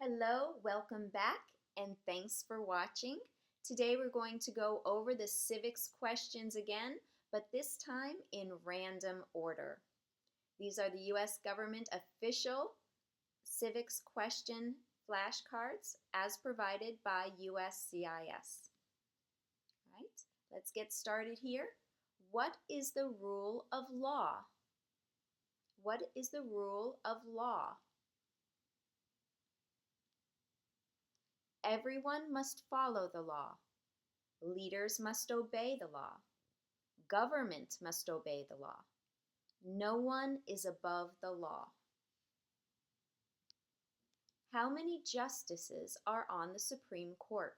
Hello, welcome back, and thanks for watching. Today we're going to go over the civics questions again, but this time in random order. These are the U.S. government official civics question flashcards as provided by USCIS. All right, let's get started here. What is the rule of law? What is the rule of law? Everyone must follow the law. Leaders must obey the law. Government must obey the law. No one is above the law. How many justices are on the Supreme Court?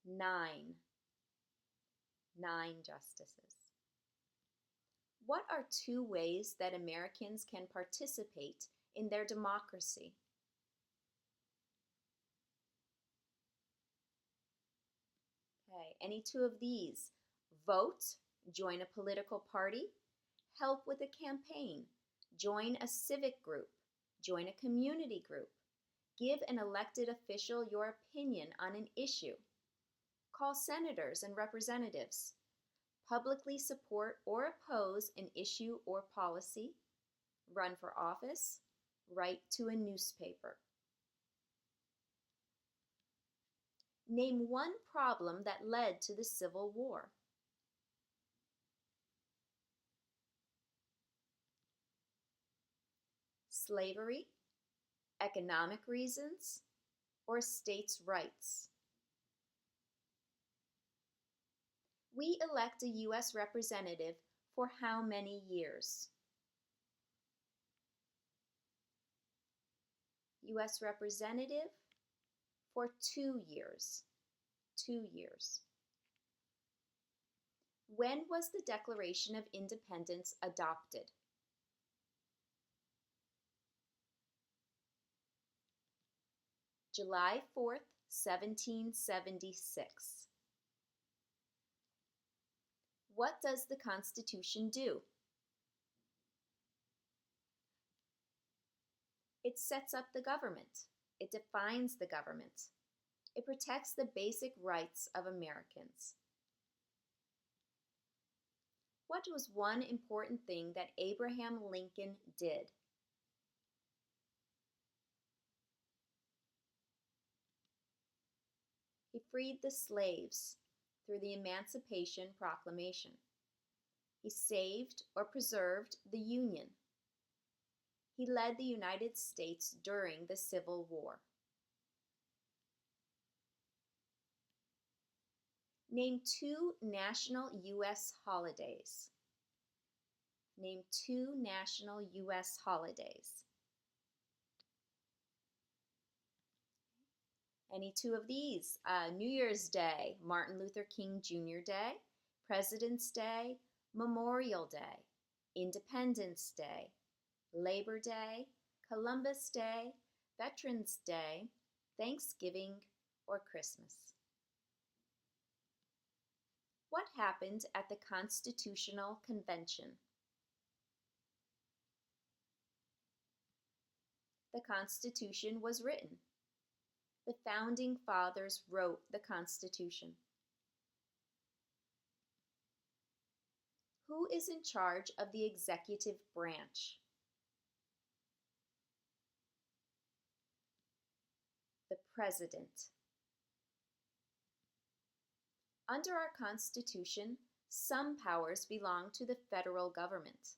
9. 9 justices. What are 2 ways that Americans can participate in their democracy? Okay, any 2 of these? Vote, join a political party, help with a campaign, join a civic group, join a community group, give an elected official your opinion on an issue, call senators and representatives, publicly support or oppose an issue or policy, run for office, write to a newspaper. Name one problem that led to the Civil War. Slavery, economic reasons, or states' rights. We elect a U.S. representative for how many years? U.S. representative for 2 years. 2 years. When was the Declaration of Independence adopted? July 4th, 1776. What does the Constitution do? It sets up the government. It defines the government. It protects the basic rights of Americans. What was one important thing that Abraham Lincoln did? He freed the slaves through the Emancipation Proclamation. He saved or preserved the Union. He led the United States during the Civil War. Name 2 national U.S. holidays. Name 2 national U.S. holidays. Any 2 of these? New Year's Day, Martin Luther King Jr. Day, President's Day, Memorial Day, Independence Day, Labor Day, Columbus Day, Veterans Day, Thanksgiving, or Christmas. What happened at the Constitutional Convention? The Constitution was written. The Founding Fathers wrote the Constitution. Who is in charge of the executive branch? The President. Under our Constitution, some powers belong to the federal government.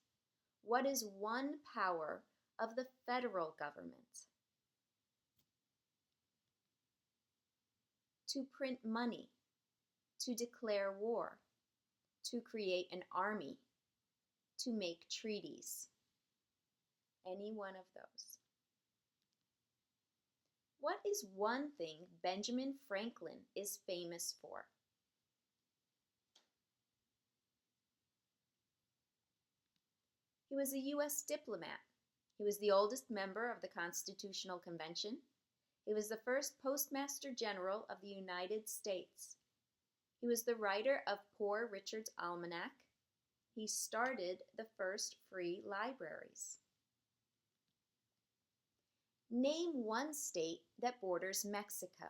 What is one power of the federal government? To print money, to declare war, to create an army, to make treaties. Any one of those. What is one thing Benjamin Franklin is famous for? He was a U.S. diplomat. He was the oldest member of the Constitutional Convention. He was the first Postmaster General of the United States. He was the writer of Poor Richard's Almanac. He started the first free libraries. Name one state that borders Mexico.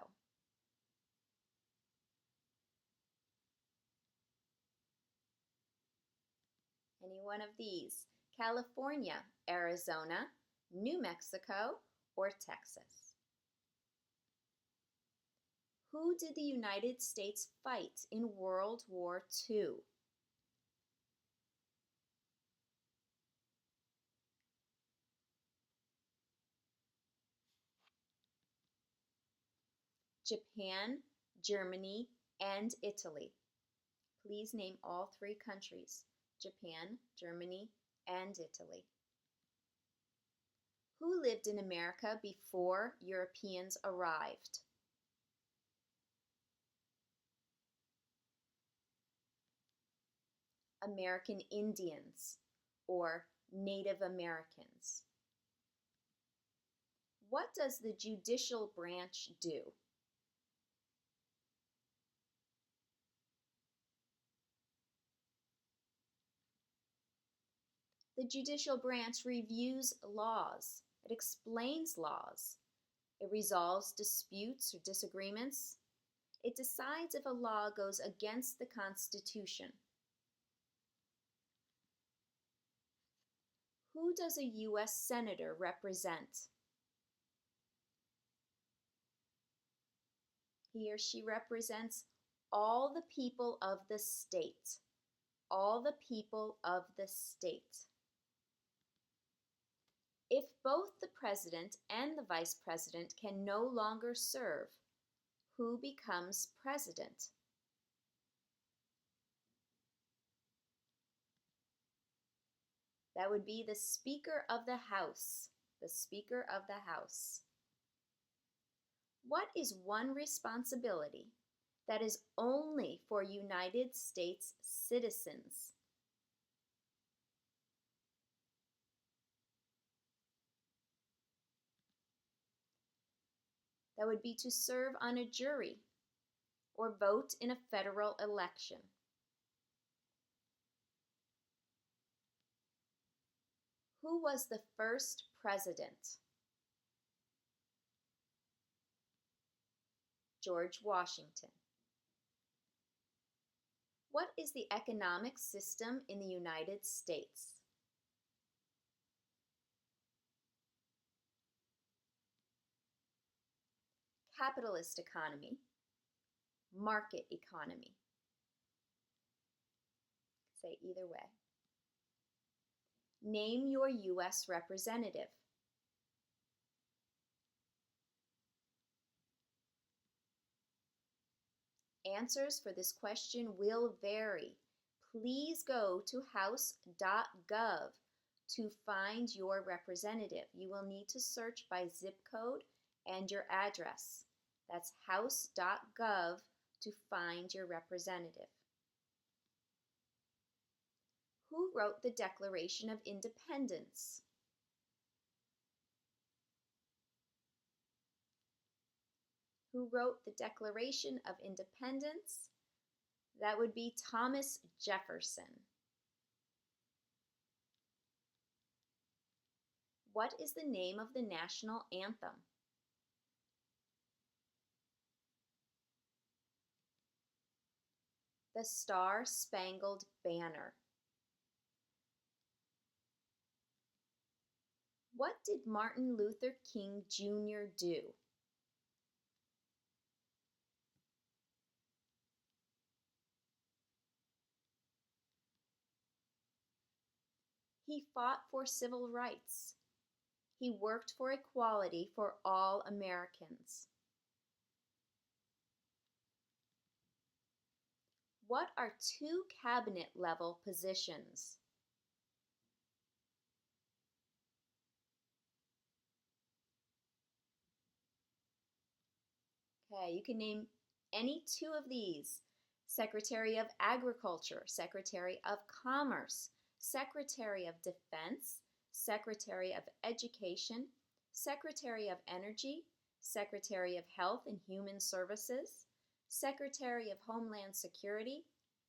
Any one of these: California, Arizona, New Mexico, or Texas. Who did the United States fight in World War II? Japan, Germany, and Italy. Please name all three countries: Japan, Germany, and Italy. Who lived in America before Europeans arrived? American Indians or Native Americans. What does the judicial branch do? The judicial branch reviews laws. It explains laws. It resolves disputes or disagreements. It decides if a law goes against the Constitution. Who does a U.S. Senator represent? He or she represents all the people of the state. All the people of the state. If both the president and the vice president can no longer serve, who becomes president? That would be the Speaker of the House. The Speaker of the House. What is one responsibility that is only for United States citizens? That would be to serve on a jury or vote in a federal election. Who was the first president? George Washington. What is the economic system in the United States? Capitalist economy, market economy. Say either way. Name your U.S. representative. Answers for this question will vary. Please go to house.gov to find your representative. You will need to search by zip code and your address. That's house.gov to find your representative. Who wrote the Declaration of Independence? Who wrote the Declaration of Independence? That would be Thomas Jefferson. What is the name of the national anthem? The Star-Spangled Banner. What did Martin Luther King Jr. do? He fought for civil rights. He worked for equality for all Americans. What are two cabinet-level positions? Okay, you can name any two of these: Secretary of Agriculture, Secretary of Commerce, Secretary of Defense, Secretary of Education, Secretary of Energy, Secretary of Health and Human Services, Secretary of Homeland Security,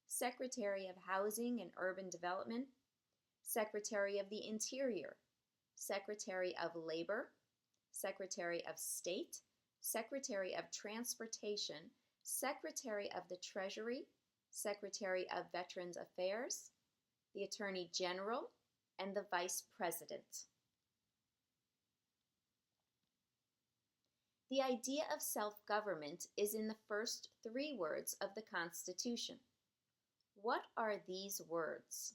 Secretary of Housing and Urban Development, Secretary of the Interior, Secretary of Labor, Secretary of State, Secretary of Transportation, Secretary of the Treasury, Secretary of Veterans Affairs, the Attorney General, and the Vice President. The idea of self-government is in the first 3 words of the Constitution. What are these words?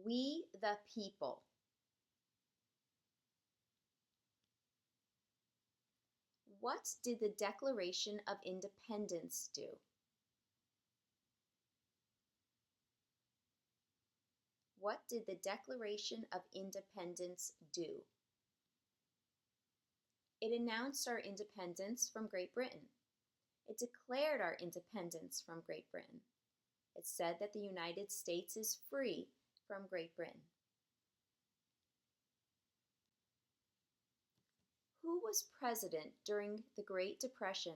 We the people. What did the Declaration of Independence do? What did the Declaration of Independence do? It announced our independence from Great Britain. It declared our independence from Great Britain. It said that the United States is free from Great Britain. Who was president during the Great Depression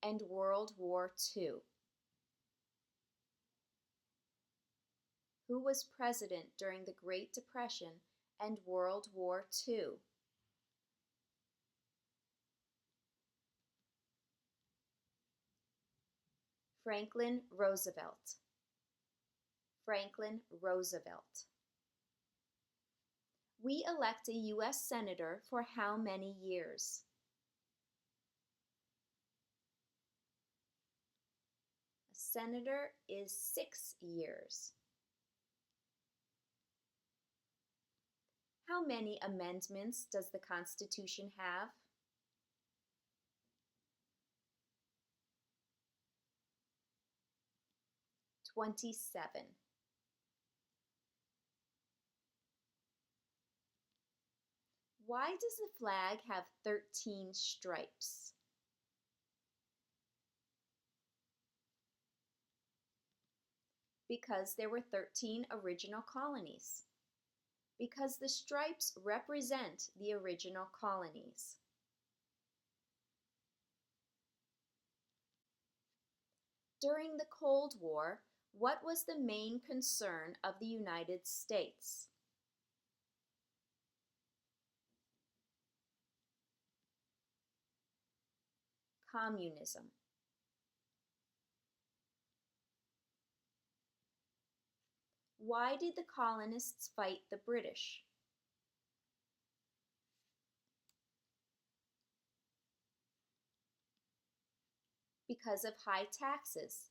and World War II? Who was president during the Great Depression and World War II? Franklin Roosevelt. Franklin Roosevelt. We elect a U.S. Senator for how many years? A senator is 6 years. How many amendments does the Constitution have? 27. Why does the flag have 13 stripes? Because there were 13 original colonies. Because the stripes represent the original colonies. During the Cold War, what was the main concern of the United States? Communism. Why did the colonists fight the British? Because of high taxes,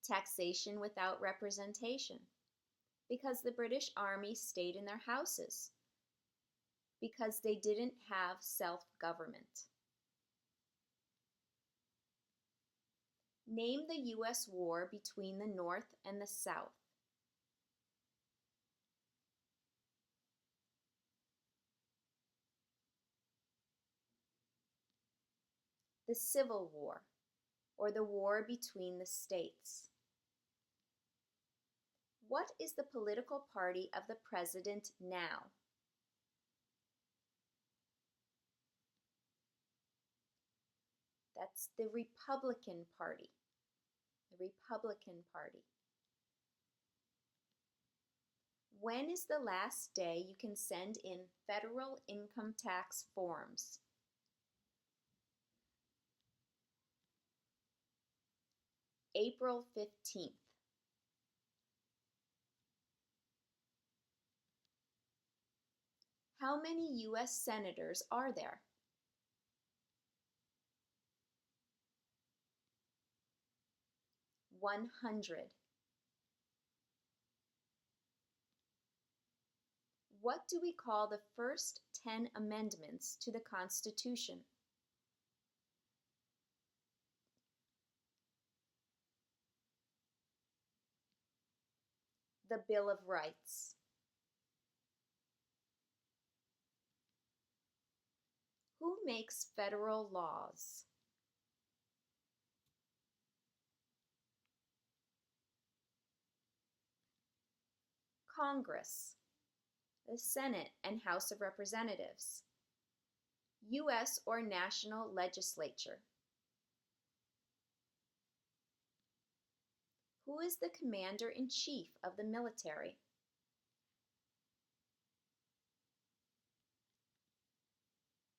taxation without representation, because the British Army stayed in their houses, because they didn't have self-government. Name the U.S. war between the North and the South. The Civil War, or the war between the states. What is the political party of the president now? That's the Republican Party. The Republican Party. When is the last day you can send in federal income tax forms? April 15th. How many U.S. senators are there? 100. What do we call the first 10 amendments to the Constitution? The Bill of Rights. Who makes federal laws? Congress, the Senate and House of Representatives, U.S. or national legislature. Who is the commander-in-chief of the military?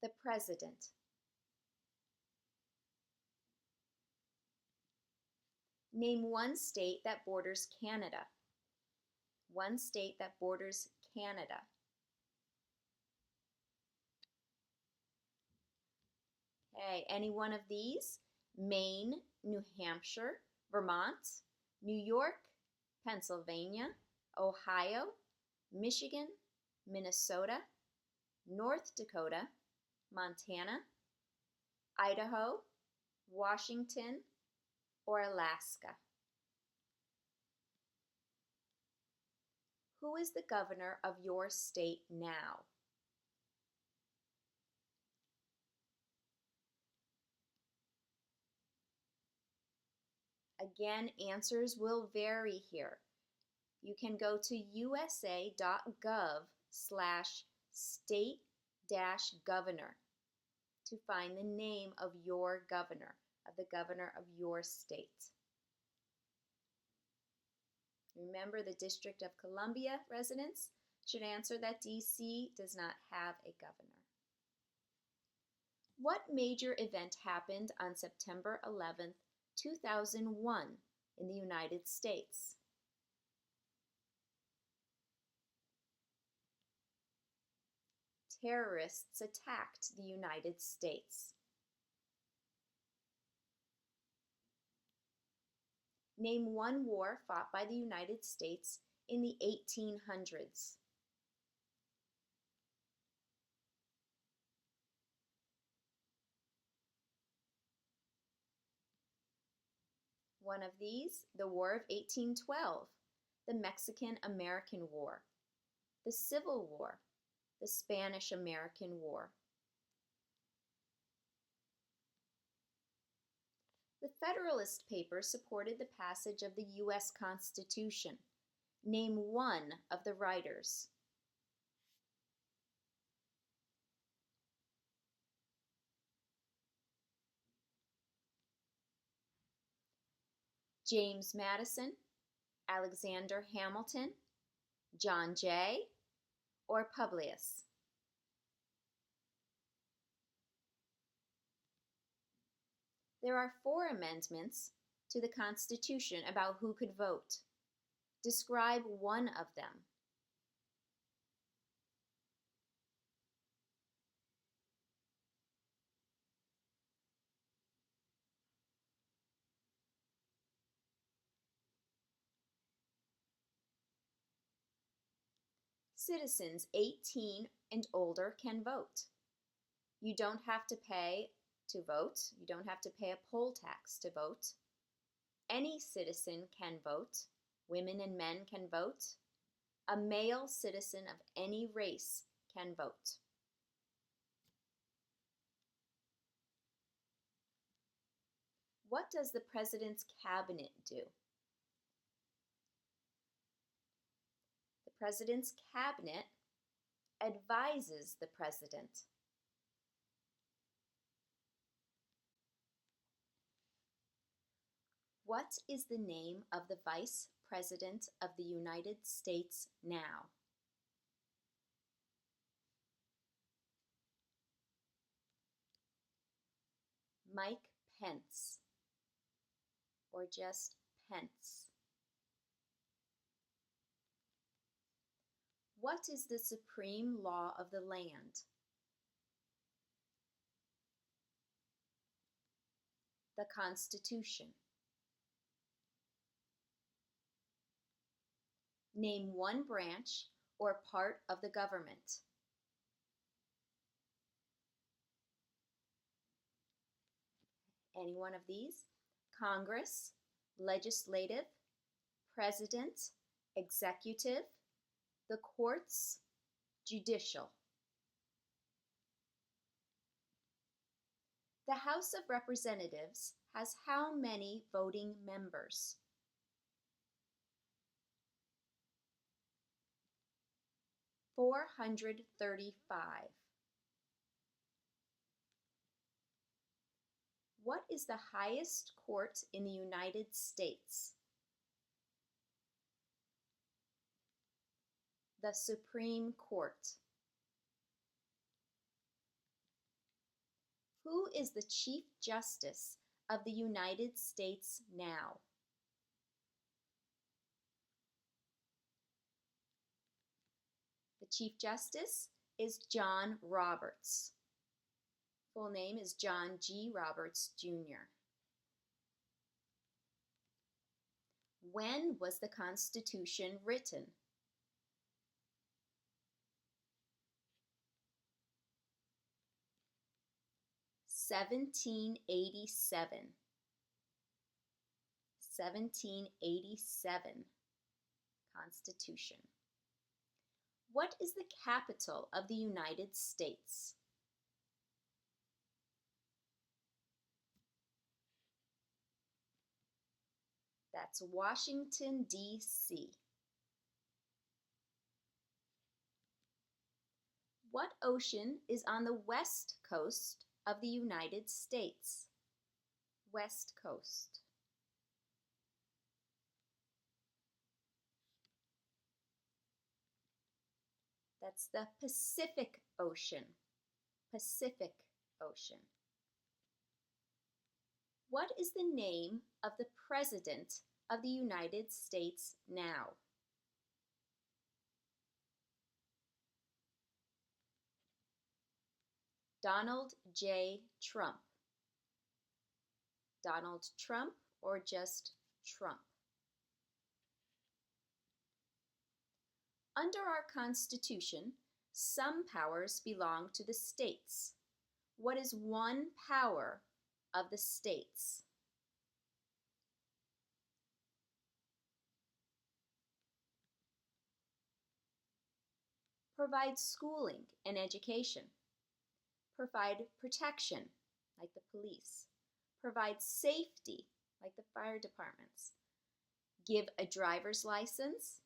The President. Name one state that borders Canada. One state that borders Canada. Okay, any one of these? Maine, New Hampshire, Vermont, New York, Pennsylvania, Ohio, Michigan, Minnesota, North Dakota, Montana, Idaho, Washington, or Alaska. Who is the governor of your state now? Again, answers will vary here. You can go to usa.gov/state-governor to find the name of your governor, of the governor of your state. Remember, the District of Columbia residents should answer that DC does not have a governor. What major event happened on September 11th, 2001 in the United States? Terrorists attacked the United States. Name one war fought by the United States in the 1800s. One of these, the War of 1812, the Mexican-American War, the Civil War, the Spanish-American War. The Federalist Papers supported the passage of the U.S. Constitution. Name one of the writers. James Madison, Alexander Hamilton, John Jay, or Publius? There are 4 amendments to the Constitution about who could vote. Describe one of them. Citizens 18 and older can vote. You don't have to pay to vote. You don't have to pay a poll tax to vote. Any citizen can vote. Women and men can vote. A male citizen of any race can vote. What does the President's Cabinet do? The President's Cabinet advises the President. What is the name of the Vice President of the United States now? Mike Pence, or just Pence. What is the supreme law of the land? The Constitution. Name one branch or part of the government. Any one of these? Congress, legislative, president, executive, the courts, judicial. The House of Representatives has how many voting members? $435. What is the highest court in the United States? The Supreme Court. Who is the Chief Justice of the United States now? The Chief Justice is John Roberts. Full name is John G. Roberts, Jr. When was the Constitution written? (1787). 1787 Constitution. What is the capital of the United States? That's Washington, D.C. What ocean is on the west coast of the United States? West coast. That's the Pacific Ocean. Pacific Ocean. What is the name of the President of the United States now? Donald J. Trump. Donald Trump or just Trump? Under our Constitution, some powers belong to the states. What is one power of the states? Provide schooling and education. Provide protection, like the police. Provide safety, like the fire departments. Give a driver's license.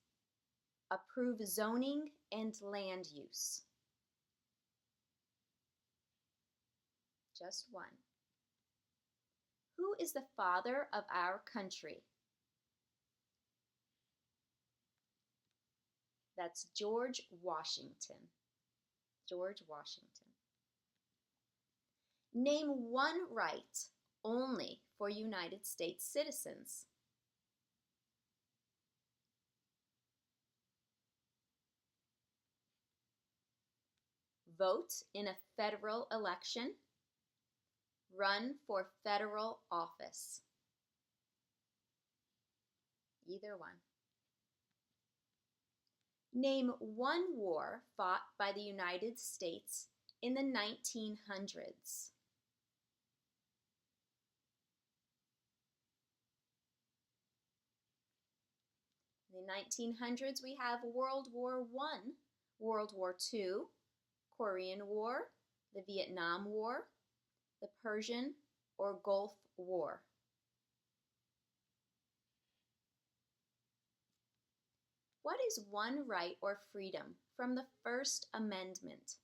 Approve zoning and land use. Just one. Who is the father of our country? That's George Washington. George Washington. Name one right only for United States citizens. Vote in a federal election. Run for federal office. Either one. Name one war fought by the United States in the 1900s. In the 1900s, we have World War I, World War II, Korean War, the Vietnam War, the Persian or Gulf War. What is one right or freedom from the First Amendment?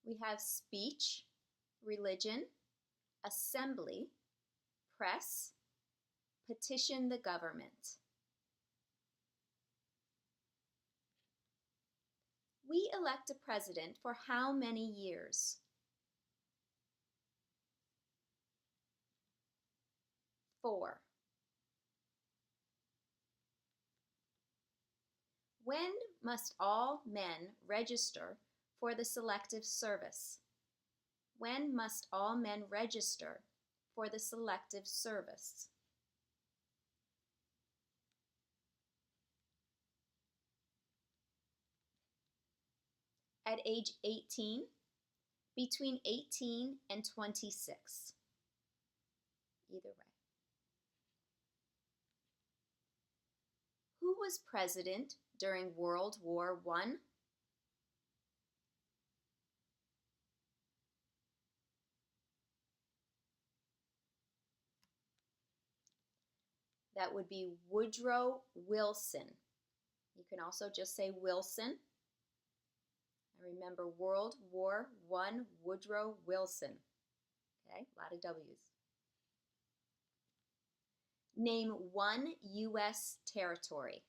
We have speech, religion, assembly, press, petition the government. We elect a president for how many years? 4. When must all men register for the Selective Service? When must all men register for the Selective Service? At age 18, between 18 and 26. Either way. Who was president during World War I? That would be Woodrow Wilson. You can also just say Wilson. And remember, World War I, Woodrow Wilson. Okay, a lot of W's. Name one U.S. territory.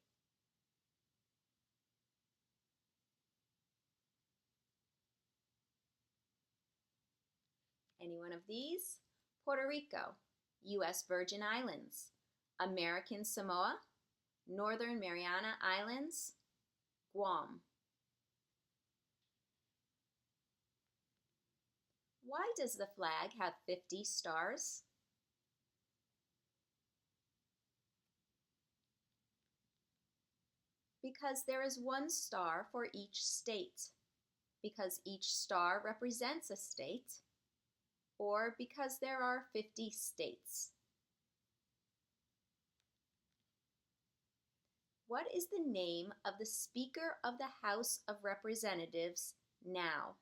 Any one of these? Puerto Rico, U.S. Virgin Islands, American Samoa, Northern Mariana Islands, Guam. Why does the flag have 50 stars? Because there is one star for each state, because each star represents a state, or because there are 50 states. What is the name of the Speaker of the House of Representatives now?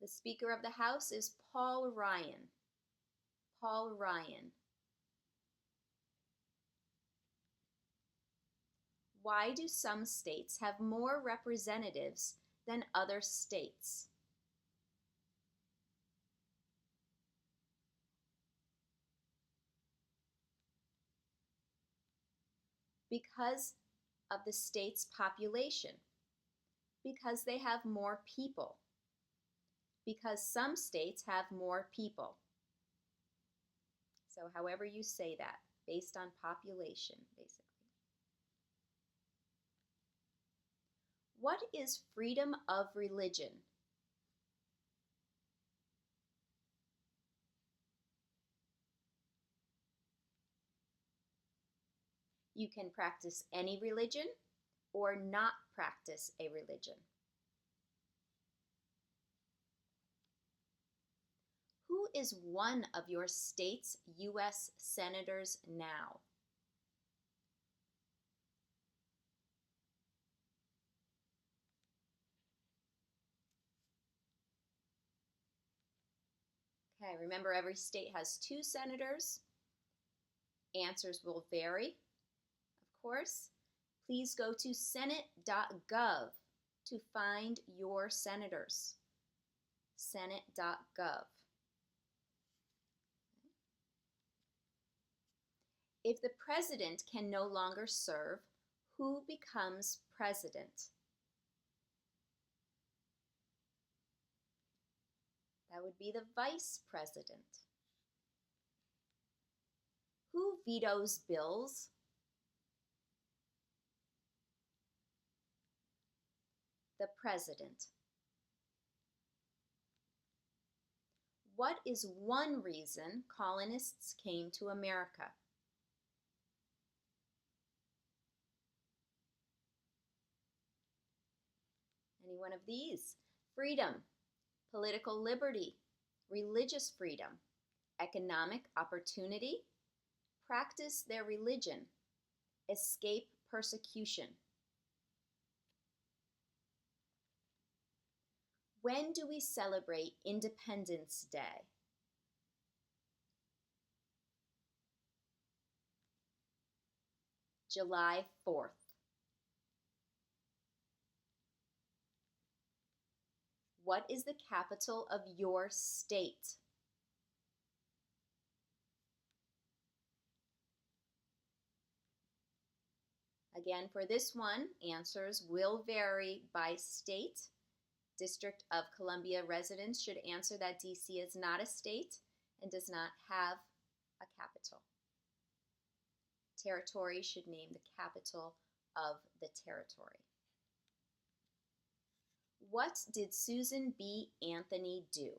The Speaker of the House is Paul Ryan. Paul Ryan. Why do some states have more representatives than other states? Because of the state's population. Because they have more people. Because some states have more people. So however you say that, based on population, basically. What is freedom of religion? You can practice any religion or not practice a religion. Who is one of your state's U.S. senators now? Okay, remember every state has 2 senators. Answers will vary, of course. Please go to senate.gov to find your senators. Senate.gov. If the president can no longer serve, who becomes president? That would be the vice president. Who vetoes bills? The president. What is one reason colonists came to America? Any one of these? Freedom, political liberty, religious freedom, economic opportunity, practice their religion, escape persecution. When do we celebrate Independence Day? July 4th. What is the capital of your state? Again, for this one, answers will vary by state. District of Columbia residents should answer that DC is not a state and does not have a capital. Territory should name the capital of the territory. What did Susan B. Anthony do?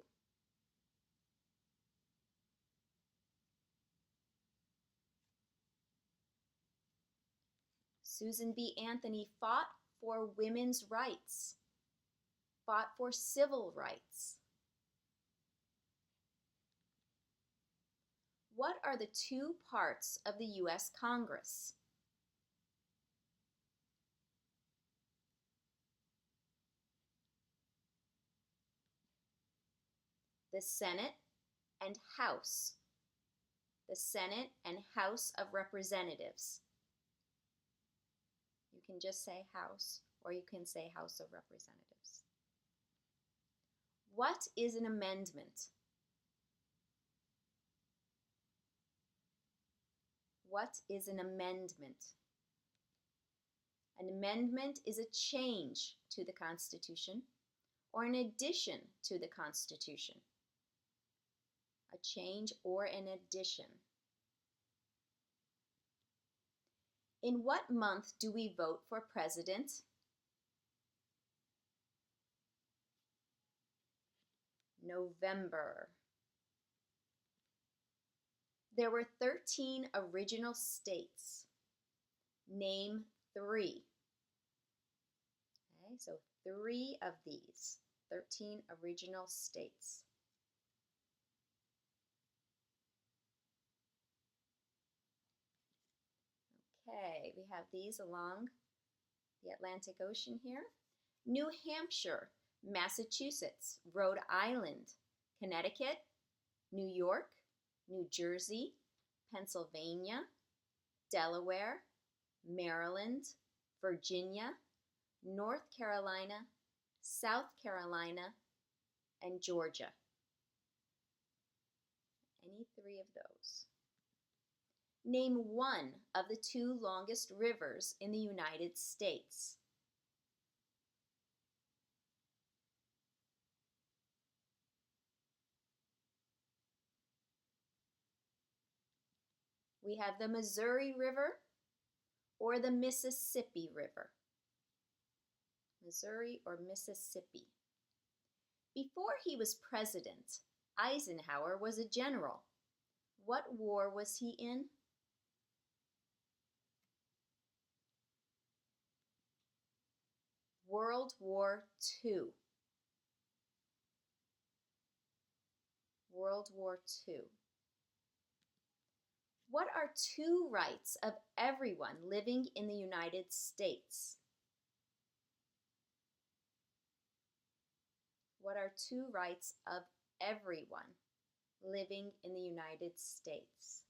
Susan B. Anthony fought for women's rights, fought for civil rights. What are the 2 parts of the U.S. Congress? The Senate and House. The Senate and House of Representatives. You can just say House or you can say House of Representatives. What is an amendment? What is an amendment? An amendment is a change to the Constitution or an addition to the Constitution. A change or an addition. In what month do we vote for president? November. There were 13 original states. Name 3. Okay, so 3 of these, 13 original states. Okay, we have these along the Atlantic Ocean here. New Hampshire, Massachusetts, Rhode Island, Connecticut, New York, New Jersey, Pennsylvania, Delaware, Maryland, Virginia, North Carolina, South Carolina, and Georgia. Any 3 of those. Name 1 of the 2 longest rivers in the United States. We have the Missouri River or the Mississippi River. Missouri or Mississippi. Before he was president, Eisenhower was a general. What war was he in? World War II. World War II. What are 2 rights of everyone living in the United States? What are 2 rights of everyone living in the United States?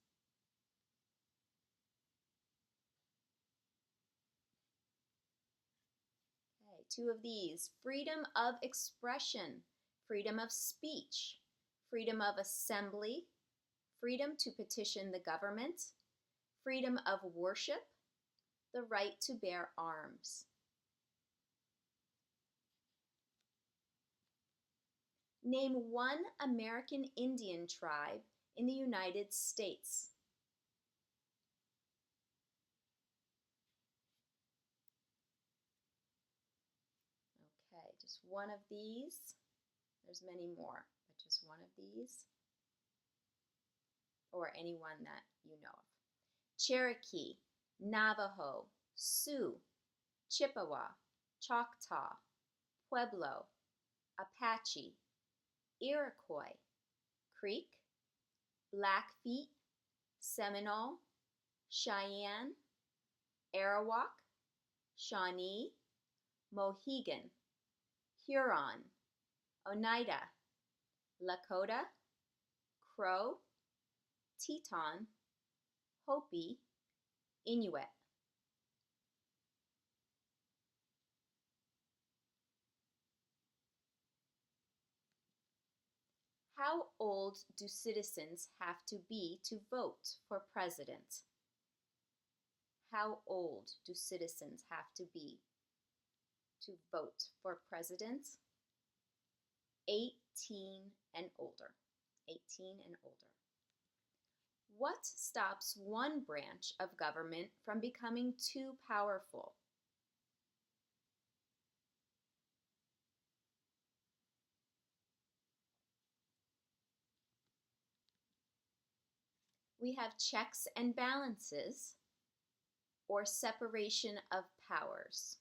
Okay, 2 of these. Freedom of expression, freedom of speech, freedom of assembly, freedom to petition the government, freedom of worship, the right to bear arms. Name 1 American Indian tribe in the United States. Okay, just 1 of these. There's many more, but just 1 of these. Or any one that you know of. Cherokee, Navajo, Sioux, Chippewa, Choctaw, Pueblo, Apache, Iroquois, Creek, Blackfeet, Seminole, Cheyenne, Arawak, Shawnee, Mohegan, Huron, Oneida, Lakota, Crow, Teton, Hopi, Inuit. How old do citizens have to be to vote for president? How old do citizens have to be to vote for president? 18 and older. 18 and older. What stops one branch of government from becoming too powerful? We have checks and balances or separation of powers.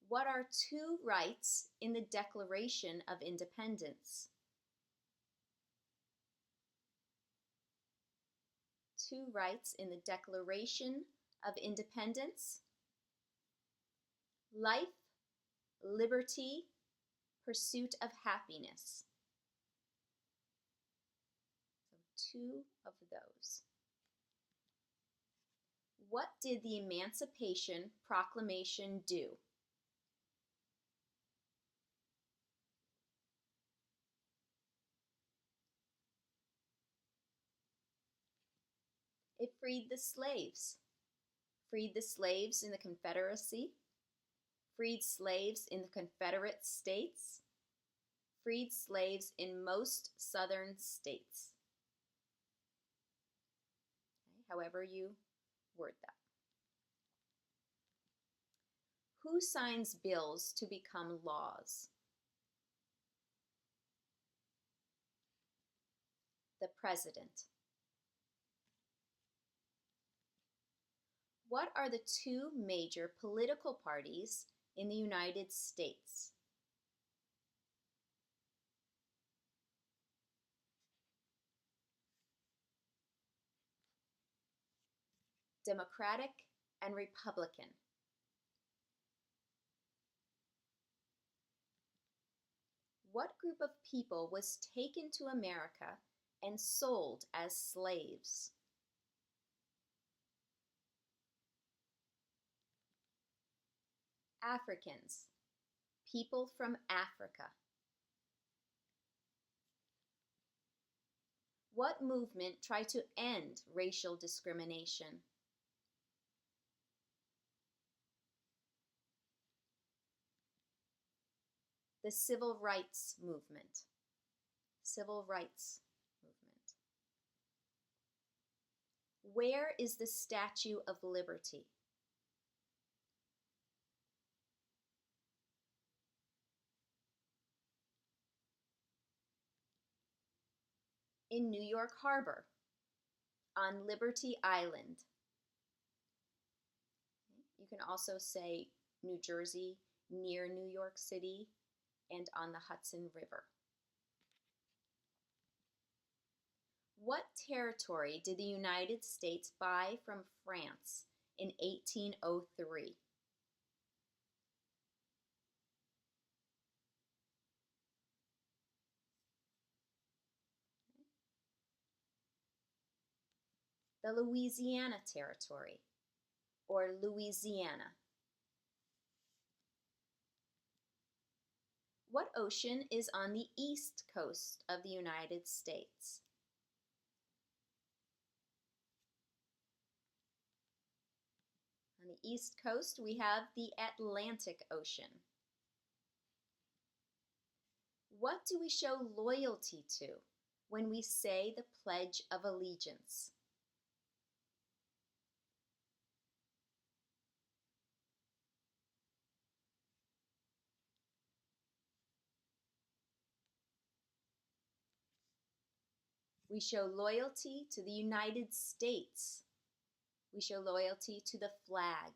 What are 2 rights in the Declaration of Independence? 2 rights in the Declaration of Independence: life, liberty, pursuit of happiness. So 2 of those. What did the Emancipation Proclamation do? It freed the slaves. Freed the slaves in the Confederacy. Freed slaves in the Confederate States. Freed slaves in most southern states. Okay, however you word that. Who signs bills to become laws? The President. What are the two major political parties in the United States? Democratic and Republican. What group of people was taken to America and sold as slaves? Africans, people from Africa. What movement tried to end racial discrimination? The Civil Rights Movement. Civil Rights Movement. Where is the Statue of Liberty? In New York Harbor, on Liberty Island. You can also say New Jersey, near New York City, and on the Hudson River. What territory did the United States buy from France in 1803? The Louisiana Territory, or Louisiana. What ocean is on the east coast of the United States? On the east coast, we have the Atlantic Ocean. What do we show loyalty to when we say the Pledge of Allegiance? We show loyalty to the United States. We show loyalty to the flag.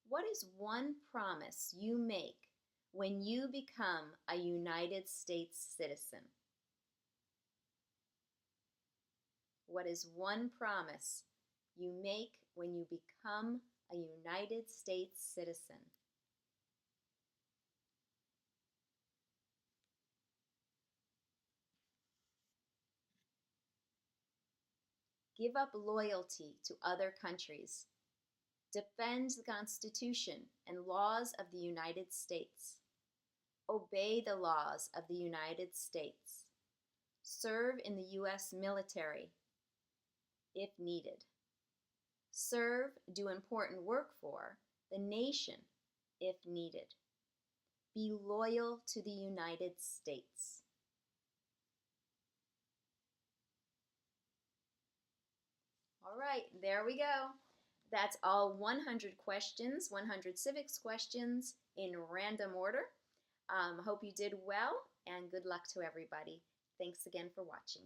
What is one promise you make when you become a United States citizen? What is one promise you make when you become a United States citizen? Give up loyalty to other countries. Defend the Constitution and laws of the United States. Obey the laws of the United States. Serve in the U.S. military, if needed. Serve, do important work for the nation, if needed. Be loyal to the United States. All right, there we go. That's all 100 questions, 100 civics questions in random order. Hope you did well, and good luck to everybody. Thanks again for watching.